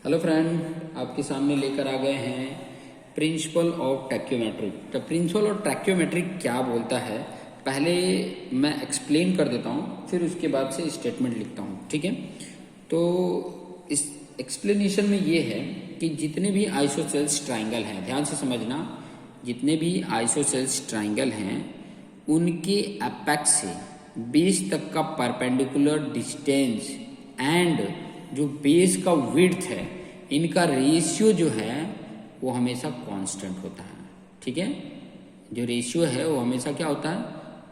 Hello friend, आपके सामने लेकर आ गए हैं प्रिंसिपल ऑफ टैक्योमेट्री। तो प्रिंसिपल ऑफ टैक्योमेट्री क्या बोलता है, पहले मैं एक्सप्लेन कर देता हूँ, फिर उसके बाद से स्टेटमेंट लिखता हूँ। ठीक है, तो इस एक्सप्लेनेशन में ये है कि जितने भी आइसोसेल्स ट्राइंगल हैं, ध्यान से समझना, जितने भी आइसोसेल्स ट्राइंगल हैं उनके एपेक्स से बेस तक का परपेंडिकुलर डिस्टेंस एंड जो बेस का विड्थ है, इनका रेशियो जो है वो हमेशा कांस्टेंट होता है। ठीक है, जो रेशियो है वो हमेशा क्या होता है,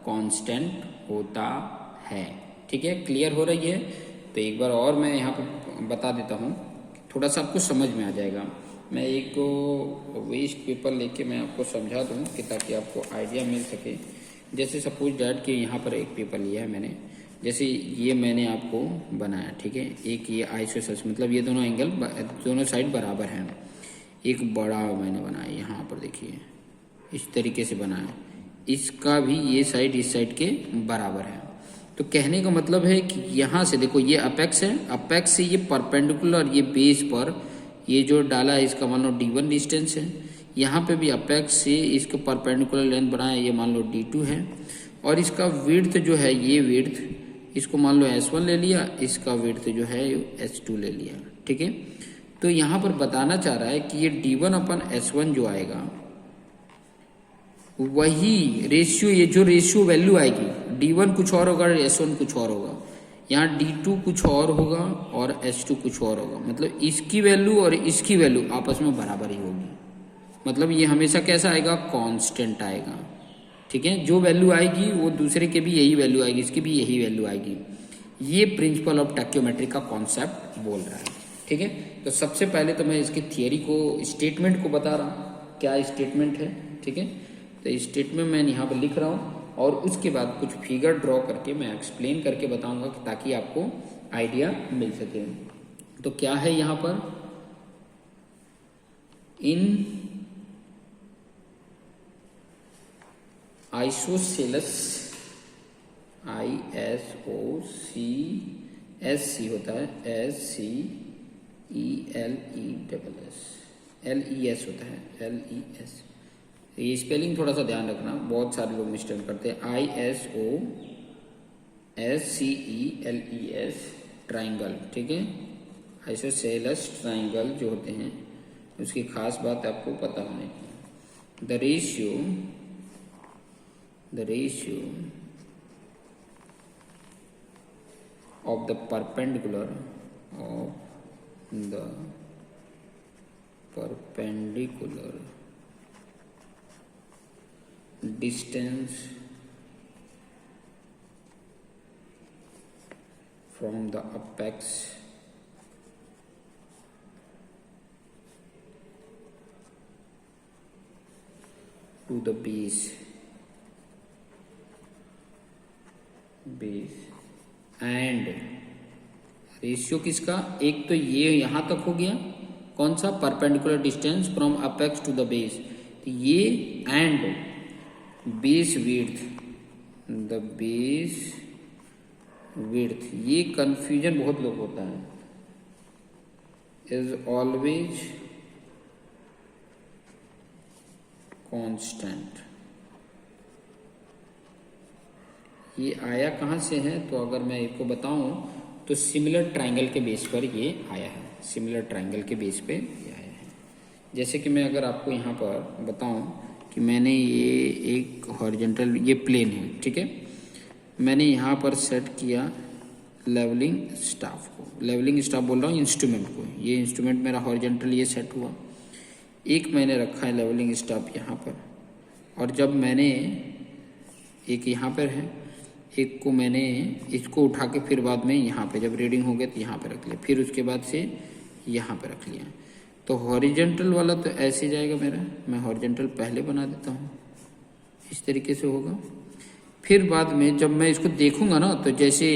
कांस्टेंट होता है। ठीक है, क्लियर हो रही है? तो एक बार और मैं यहाँ पर बता देता हूँ, थोड़ा सा आपको समझ में आ जाएगा। मैं एक वेस्ट पेपर लेके मैं आपको समझा दूँ कि ताकि आपको आइडिया मिल सके। जैसे सपोज डैट कि यहाँ पर एक पेपर लिया है मैंने, जैसे ये मैंने आपको बनाया। ठीक है, एक ये आइसोसेल्स मतलब ये दोनों एंगल दोनों साइड बराबर हैं। एक बड़ा मैंने बनाया, यहाँ पर देखिए इस तरीके से बनाया, इसका भी ये साइड इस साइड के बराबर है। तो कहने का मतलब है कि यहाँ से देखो ये अपेक्स है, अपेक्स से ये परपेंडिकुलर ये बेस पर ये जो डाला है इसका मान लो D1 डिस्टेंस है, यहाँ पे भी अपेक्स से इसके परपेंडिकुलर लेंथ बनाया, ये मान लो D2 है, और इसका विड्थ जो है ये विड्थ इसको मान लो S1 ले लिया, इसका विड्थ जो है S2 ले लिया। ठीक है, तो यहाँ पर बताना चाह रहा है कि ये D1/S1 जो आएगा वही रेशियो, ये जो रेशियो वैल्यू आएगी D1 कुछ और होगा, S1 कुछ और होगा, यहाँ D2 कुछ और होगा और S2 कुछ और होगा। मतलब इसकी वैल्यू और इसकी वैल्यू आपस में बराबर ही होगी। मतलब ये हमेशा कैसा आएगा, कांस्टेंट आएगा। ठीक है, जो वैल्यू आएगी वो दूसरे के भी यही वैल्यू आएगी, इसकी भी यही वैल्यू आएगी। ये प्रिंसिपल ऑफ टैक्योमेट्री का कॉन्सेप्ट बोल रहा है। ठीक है, तो सबसे पहले तो मैं इसकी थियरी को, स्टेटमेंट को बता रहा हूँ, क्या स्टेटमेंट है। ठीक है, तो स्टेटमेंट मैं यहाँ पर लिख रहा हूँ और उसके बाद कुछ फिगर ड्रॉ करके मैं एक्सप्लेन करके बताऊंगा ताकि आपको आइडिया मिल सके। तो क्या है यहाँ पर, इन आइसोसेलस, ISOCSC होता है, SCELESS होता है, LES। ये स्पेलिंग थोड़ा सा ध्यान रखना, बहुत सारे लोग मिस्टेक करते हैं। ISOSCELES triangle. ठीक है, आइसोसेलस ट्राइंगल जो होते हैं उसकी खास बात आपको पता होनी चाहिए। the ratio of the perpendicular distance from the apex to the base and ratio किसका, एक तो ये यहां तक हो गया, कौन सा, perpendicular distance from apex to the base, तो ये and base width, the base width, ये कंफ्यूजन बहुत लोग होता है, इज ऑलवेज कांस्टेंट। ये आया कहाँ से है, तो अगर मैं इसको बताऊं तो सिमिलर ट्राइंगल के बेस पर ये आया है, सिमिलर ट्राइंगल के बेस पे ये आया है। जैसे कि मैं अगर आपको यहाँ पर बताऊं कि मैंने ये एक हॉरिजॉन्टल, ये प्लेन है, ठीक है, मैंने यहाँ पर सेट किया लेवलिंग स्टाफ को, लेवलिंग स्टाफ बोल रहा हूँ इंस्ट्रूमेंट को, ये इंस्ट्रूमेंट मेरा हॉरिजॉन्टल ये सेट हुआ, एक मैंने रखा है लेवलिंग स्टाफ यहाँ पर, और जब मैंने एक यहाँ पर है, एक को मैंने इसको उठा के फिर बाद में यहाँ पे जब रीडिंग हो गया तो यहाँ पे रख लिया, फिर उसके बाद से यहाँ पे रख लिया। तो हॉरिजॉन्टल वाला तो ऐसे जाएगा मेरा, मैं हॉरिजॉन्टल पहले बना देता हूँ, इस तरीके से होगा। फिर बाद में जब मैं इसको देखूंगा ना, तो जैसे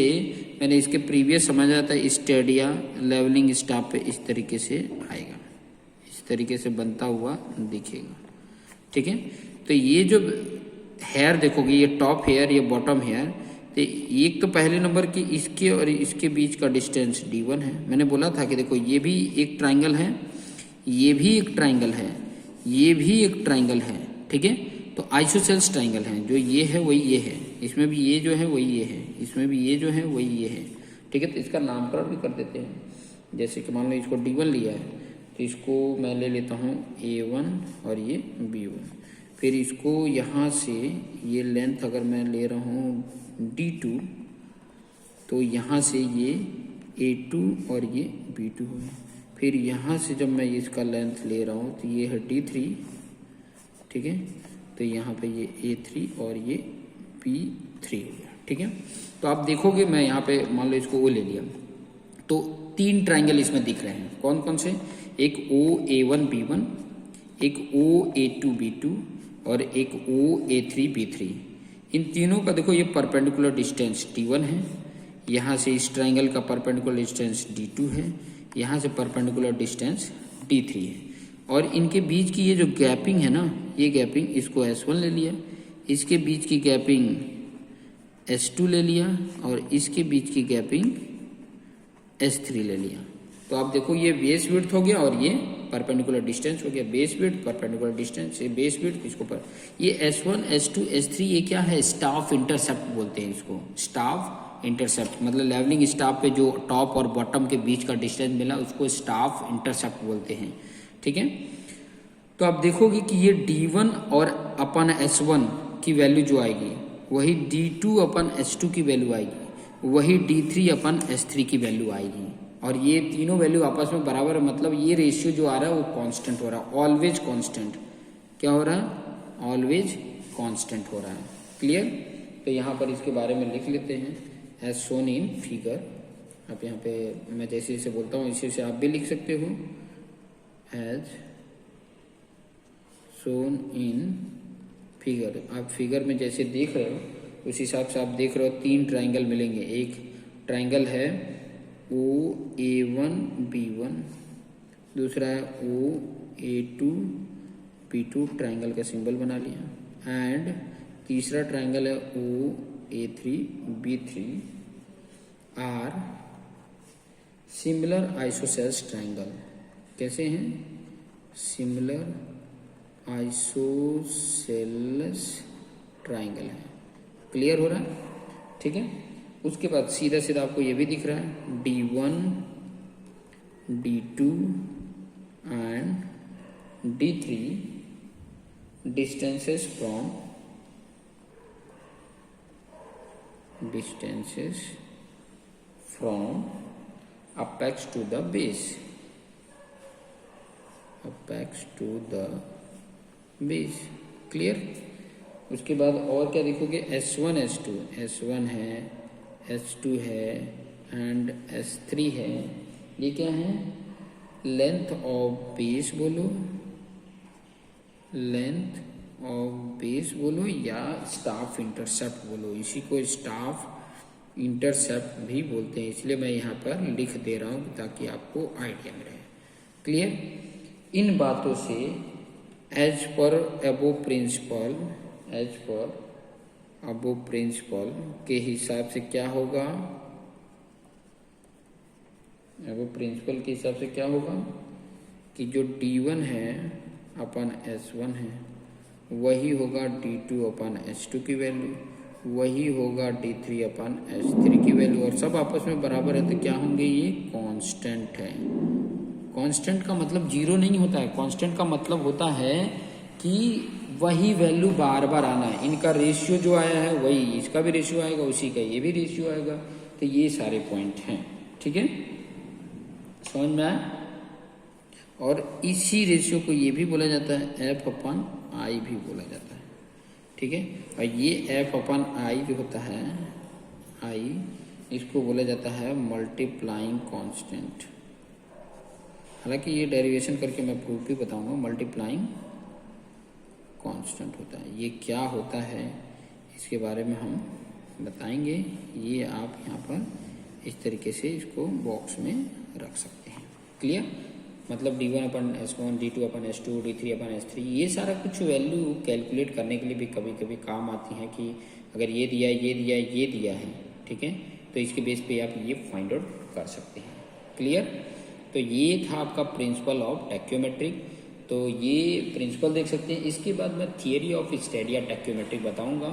मैंने इसके प्रीवियस समझा था स्टेडिया लेवलिंग स्टाफ पे, इस तरीके से आएगा, इस तरीके से बनता हुआ दिखेगा। ठीक है, तो ये जो हेयर देखोगे, ये टॉप हेयर, ये बॉटम हेयर, तो एक तो पहले नंबर की इसके और इसके बीच का डिस्टेंस d1 है। मैंने बोला था कि देखो ये भी एक ट्राइंगल है, ये भी एक ट्राइंगल है, ये भी एक ट्राइंगल है, ठीक है। तो आइसोसेल्स ट्राइंगल हैं, जो ये है वही ये है, इसमें भी ये जो है वही ये है, इसमें भी ये जो है वही ये है, ठीक है। तो इसका नामकरण भी कर देते हैं। जैसे कि मान लो इसको d1 लिया है, तो इसको मैं ले लेता हूँ a1 और ये b1। फिर इसको यहाँ से ये लेंथ अगर मैं ले रहा हूँ d2, तो यहाँ से ये a2 और ये b2 है। फिर यहाँ से जब मैं इसका लेंथ ले रहा हूँ तो ये है d3, ठीक है। तो यहाँ पे ये a3 और ये b3 हो गया, ठीक है। तो आप देखोगे मैं यहाँ पे मान लो इसको ओ ले लिया, तो 3 ट्राइंगल इसमें दिख रहे हैं। कौन कौन से? एक OA1B1, एक OA2B2 और एक OA3B3। इन तीनों का देखो ये परपेंडिकुलर डिस्टेंस d1 है, यहाँ से इस ट्राइंगल का परपेंडिकुलर डिस्टेंस d2 है, यहाँ से परपेंडिकुलर डिस्टेंस d3 है। और इनके बीच की ये जो गैपिंग है ना, ये गैपिंग इसको S1 ले लिया, इसके बीच की गैपिंग S2 ले लिया और इसके बीच की गैपिंग S3 ले लिया। तो आप देखो ये बेस विड्थ हो गया और ये परपेंडिकुलर डिस्टेंस हो गया। बेस विड्थ परपेंडिकुलर डिस्टेंस, ये बेस विड्थ इसको पर ये S1 S2 S3 ये क्या है? स्टाफ इंटरसेप्ट बोलते हैं इसको। स्टाफ इंटरसेप्ट मतलब लेवलिंग स्टाफ पे जो टॉप और बॉटम के बीच का डिस्टेंस मिला उसको स्टाफ इंटरसेप्ट बोलते हैं, ठीक है। तो आप देखोगे कि ये d1 और अपन S1 की वैल्यू जो आएगी वही d2 अपन S2 की वैल्यू आएगी, वही d3 अपन S3 की वैल्यू आएगी। और ये तीनों वैल्यू आपस में बराबर है, मतलब ये रेशियो जो आ रहा है वो कांस्टेंट हो रहा है, ऑलवेज कांस्टेंट। क्या हो रहा है? ऑलवेज कांस्टेंट हो रहा है। क्लियर? तो यहाँ पर इसके बारे में लिख लेते हैं एज शोन इन फिगर। आप यहाँ पे मैं जैसे जैसे बोलता हूँ इसी से आप भी लिख सकते हो, एज शोन इन फिगर। आप फिगर में जैसे देख रहे हो उस हिसाब से आप देख रहे हो 3 ट्राइंगल मिलेंगे। एक ट्राइंगल है OA1B1, दूसरा है OA2B2, ट्राइंगल का सिंबल बना लिया, एंड तीसरा ट्राइंगल है OA3B3 are similar isosceles triangle. कैसे हैं? सिमिलर आइसोसेल्स ट्राइंगल है। क्लियर हो रहा है? ठीक है। उसके बाद सीधा सीधा आपको ये भी दिख रहा है d1 d2 and d3 distances from apex to the base, clear. उसके बाद और क्या देखोगे? S1 S1 है, S2 है एंड S3 है। ये क्या है? लेंथ ऑफ बेस बोलो, लेंथ ऑफ बेस बोलो या स्टाफ इंटरसेप्ट बोलो। इसी को स्टाफ इंटरसेप्ट भी बोलते हैं, इसलिए मैं यहाँ पर लिख दे रहा हूँ ताकि आपको आइडिया में रहे। क्लियर? इन बातों से एज पर अबो प्रिंसिपल के हिसाब से क्या होगा? अबो प्रिंसिपल के हिसाब से क्या होगा कि जो d1 है अपन S1 है, वही होगा d2 अपन S2 की वैल्यू, वही होगा d3 अपन S3 की वैल्यू, और सब आपस में बराबर है। तो क्या होंगे? ये कांस्टेंट है। कांस्टेंट का मतलब जीरो नहीं होता है, कांस्टेंट का मतलब होता है कि वही वैल्यू बार बार आना है। इनका रेशियो जो आया है वही इसका भी रेशियो आएगा, उसी का ये भी रेशियो आएगा। तो ये सारे पॉइंट हैं, ठीक है, समझ में आया। और इसी रेशियो को ये भी बोला जाता है F/I भी बोला जाता है, ठीक है। और ये F/I जो होता है I, इसको बोला जाता है मल्टीप्लाइंग कांस्टेंट। हालांकि ये डेरिवेशन करके मैं प्रूफ भी बताऊंगा। मल्टीप्लाइंग कांस्टेंट होता है, ये क्या होता है इसके बारे में हम बताएंगे। ये आप यहाँ पर इस तरीके से इसको बॉक्स में रख सकते हैं। क्लियर? मतलब d1 अपन s1, d2 अपन s2, d3 अपन s3, ये सारा कुछ वैल्यू कैलकुलेट करने के लिए भी कभी कभी काम आती हैं कि अगर ये दिया ये दिया है, ठीक है, तो इसके बेस पे आप ये फाइंड आउट कर सकते हैं। क्लियर? तो ये था आपका प्रिंसिपल ऑफ टैक्योमेट्रिक। तो ये प्रिंसिपल देख सकते हैं। इसके बाद मैं थियरी ऑफ स्टेडिया टैक्योमेट्रिक बताऊंगा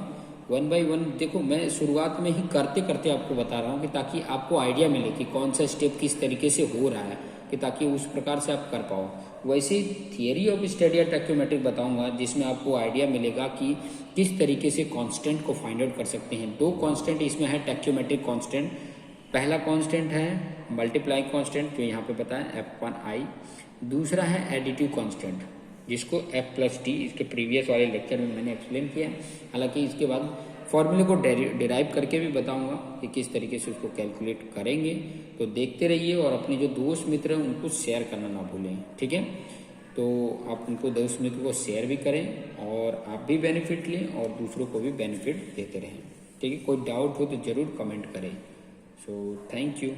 वन बाय वन। देखो मैं शुरुआत में ही करते करते आपको बता रहा हूँ कि ताकि आपको आइडिया मिले कि कौन सा स्टेप किस तरीके से हो रहा है, कि ताकि उस प्रकार से आप कर पाओ। वैसे ही थियरी ऑफ स्टेडिया टैक्योमेट्रिक बताऊंगा जिसमें आपको आइडिया मिलेगा कि किस तरीके से कांस्टेंट को फाइंड आउट कर सकते हैं। दो कांस्टेंट इसमें है टैक्योमेट्रिक कांस्टेंट। पहला कांस्टेंट है मल्टीप्लाई कांस्टेंट जो यहाँ पे पता है f1i। दूसरा है एडिटिव कांस्टेंट जिसको f+t, इसके प्रीवियस वाले लेक्चर में मैंने एक्सप्लेन किया। हालांकि इसके बाद फॉर्मूले को डिराइव करके भी बताऊंगा कि किस तरीके से उसको कैलकुलेट करेंगे। तो देखते रहिए और अपने जो दोस्त मित्र हैं उनको शेयर करना ना भूलें, ठीक है। तो आप उनको दोस्त मित्र को शेयर भी करें और आप भी बेनिफिट लें और दूसरों को भी बेनिफिट देते रहें, ठीक है। कोई डाउट हो तो ज़रूर कमेंट करें। So thank you.